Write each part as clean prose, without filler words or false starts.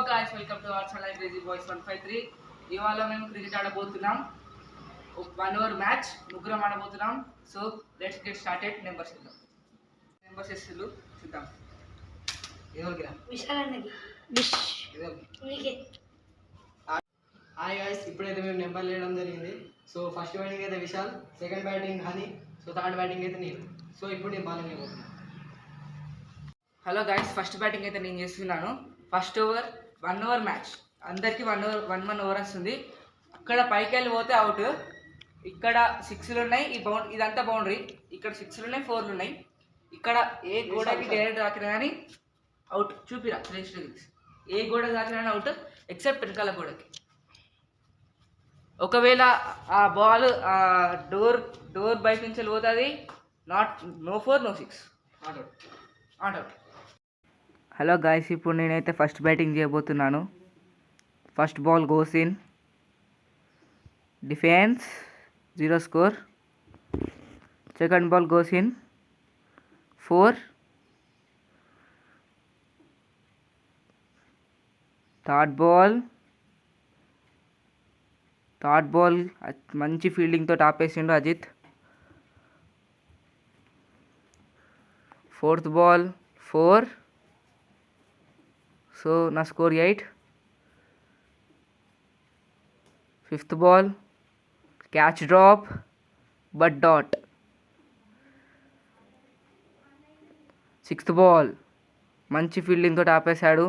Guys welcome to our channel crazy boys 153. ఇవాళ మేము cricket ఆడబోతున్నాం. 1 ఓవర్ మ్యాచ్ ముగ్గురం ఆడబోతున్నాం. So let's get started. Numbers చూద్దాం. హాయ్ గాయ్స్, ఇప్పుడైతే మేము నెంబర్ వేయడం జరిగింది. సో ఫస్ట్ బ్యాటింగ్ అయితే Vishal, second batting Honey, so third batting అయితే నేను. సో ఇప్పుడు నేను బాలింగ్ అయిపోతున్నాను. హలో గాయ్స్, ఫస్ట్ బ్యాటింగ్ అయితే నేను చేస్తున్నాను. ఫస్ట్ ఓవర్ 1 ఓవర్ మ్యాచ్, అందరికీ 1 ఓవర్ వస్తుంది. అక్కడ పైకి వెళ్ళి పోతే అవుట్. ఇక్కడ 6లు ఉన్నాయి. ఇదంతా బౌండరీ. ఇక్కడ 6లు ఉన్నాయి, 4లు ఉన్నాయి. ఇక్కడ ఏ గోడకి డైరెక్ట్ తాకినా కానీ అవుట్. చూపిరా ఏ గోడ తాకినా అవుట్ ఎక్సెప్ట్ వెనకాల గోడకి. ఒకవేళ ఆ బాల్ డోర్ బయట నుంచి పోతుంది. No 4 no 6 out. Hello guys, ఇప్పుడు నేనైతే ఫస్ట్ బ్యాటింగ్ చేయబోతున్నాను. First ball goes in, defence 0 score. Second ball goes in 4. Third ball మంచి ఫీల్డింగ్తో ఆపేసిండు అజిత్. Fourth ball 4. సో నా score 8. Fifth ball catch drop but dot. Sixth ball మంచి ఫీల్డింగ్తో ఆపేశాడు.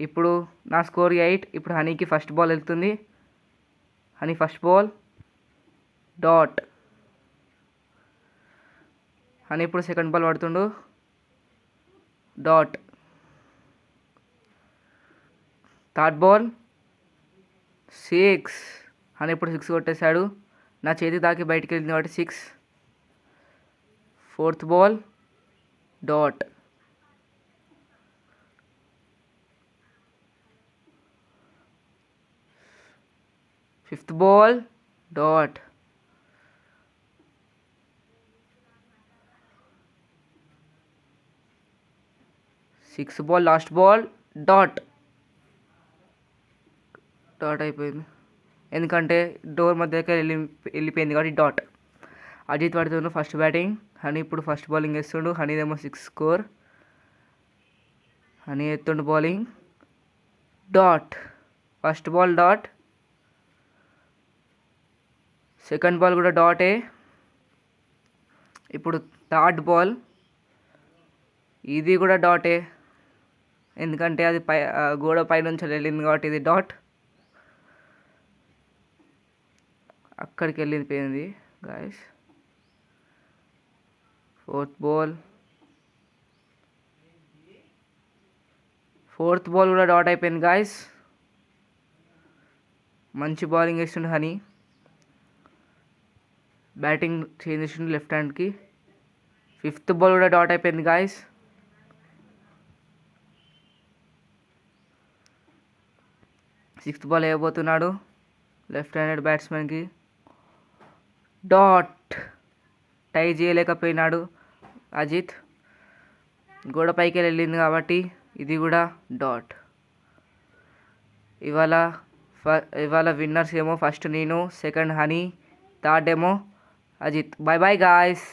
ఇప్పుడు నా స్కోర్ 8. ఇప్పుడు హనీకి ఫస్ట్ బాల్ వెళ్తుంది. Honey first ball dot. Honey ఇప్పుడు సెకండ్ బాల్ పడుతుండు, డాట్. Third ball 6. హనీ ఇప్పుడు 6 కొట్టేశాడు. నా చేతి తాకి బయటికి వెళ్ళింది కాబట్టి 6. Fourth ball dot. Fifth ball dot. Sixth ball last ball dot అయిపోయింది. ఎందుకంటే డోర్ మధ్యకి వెళ్ళిపోయింది కాబట్టి డాట్. అజిత్ పడుతుండు ఫస్ట్ బ్యాటింగ్. హనీ ఇప్పుడు ఫస్ట్ బౌలింగ్ వేస్తుండు. హనీదేమో 6 స్కోర్. హనీ ఎత్తుండు bowling, dot. First ball dot. Second ball కూడా డాటే. ఇప్పుడు థర్డ్ బాల్, ఇది కూడా డాటే. ఎందుకంటే అది గోడ పైనుంచి వెళ్ళింది కాబట్టి ఇది డాట్. అక్కడికి వెళ్ళిపోయింది గాయస్. ఫోర్త్ బాల్ కూడా డాట్ అయిపోయింది గాయస్. మంచి బౌలింగ్ వేస్తుండే హనీ. బ్యాటింగ్ చేంజ్ చేసిండు లెఫ్ట్ హ్యాండ్కి. ఫిఫ్త్ బాల్ కూడా డాట్ అయిపోయింది గాయస్. సిక్స్త్ బాల్ వేయబోతున్నాడు లెఫ్ట్ హ్యాండెడ్ బ్యాట్స్మెన్కి, డాట్. టై చేయలేకపోయినాడు అజిత్. గోడ పైకి వెళ్ళింది కాబట్టి ఇది కూడా డాట్. ఇవాళ విన్నర్స్ ఏమో ఫస్ట్ నేను, సెకండ్ హనీ, థర్డ్ ఏమో అజిత్. Bye bye guys.